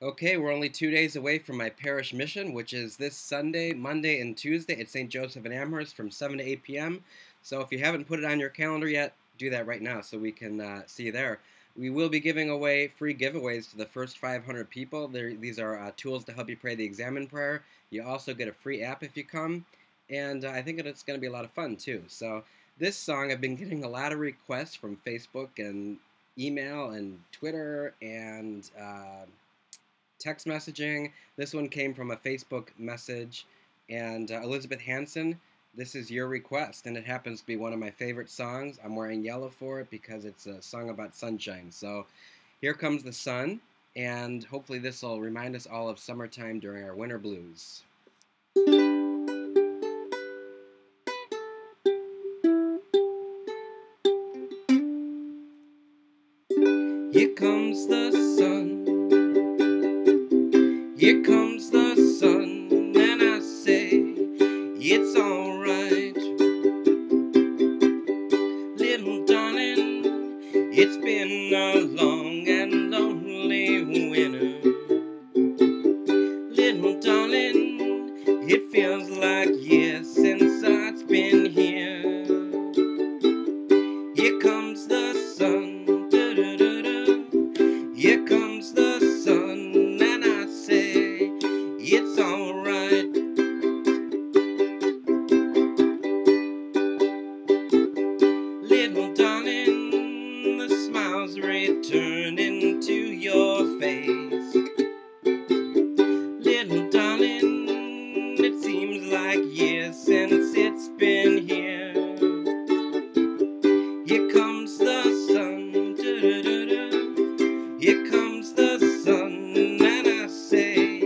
Okay, we're only 2 days away from my parish mission, which is this Sunday, Monday, and Tuesday at St. Joseph in Amherst from 7 to 8 p.m. So if you haven't put it on your calendar yet, do that right now so we can see you there. We will be giving away free giveaways to the first 500 people. These are tools to help you pray the Examen prayer. You also get a free app if you come, and I think it's going to be a lot of fun too. So this song, I've been getting a lot of requests from Facebook and email and Twitter and text messaging. This one came from a Facebook message. And Elizabeth Hanson, this is your request. And it happens to be one of my favorite songs. I'm wearing yellow for it because it's a song about sunshine. So here comes the sun. And hopefully this will remind us all of summertime during our winter blues. Here comes the sun. Here comes the sun, and I say, it's alright. Little darling, it's been a long and lonely winter. Little darling, it feels like years since I've been here. Here comes the sun, doo-doo-doo-doo. Here comes the sun, and I say, it's alright. Little darling, the smile's returning to your face. Little darling, it seems like years since it's been here. Here comes the sun, doo-doo-doo-doo. Here comes the sun, and I say,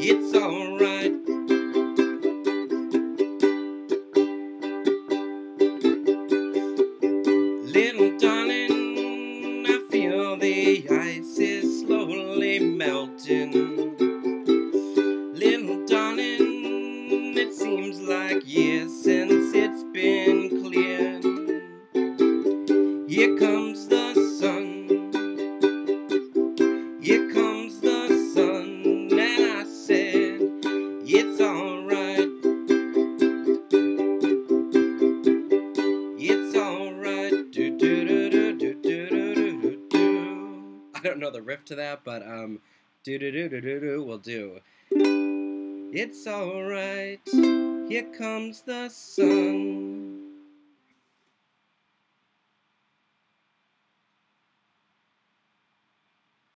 it's alright. Little darling, I feel the ice is slowly melting. Little darling, it seems like years since it's been cleared. Here comes the sun. Here comes the sun, and I said, it's alright. It's alright. Do do do do do do do do do. I don't know the riff to that, but do do do do do do will do. It's alright. Here comes the sun.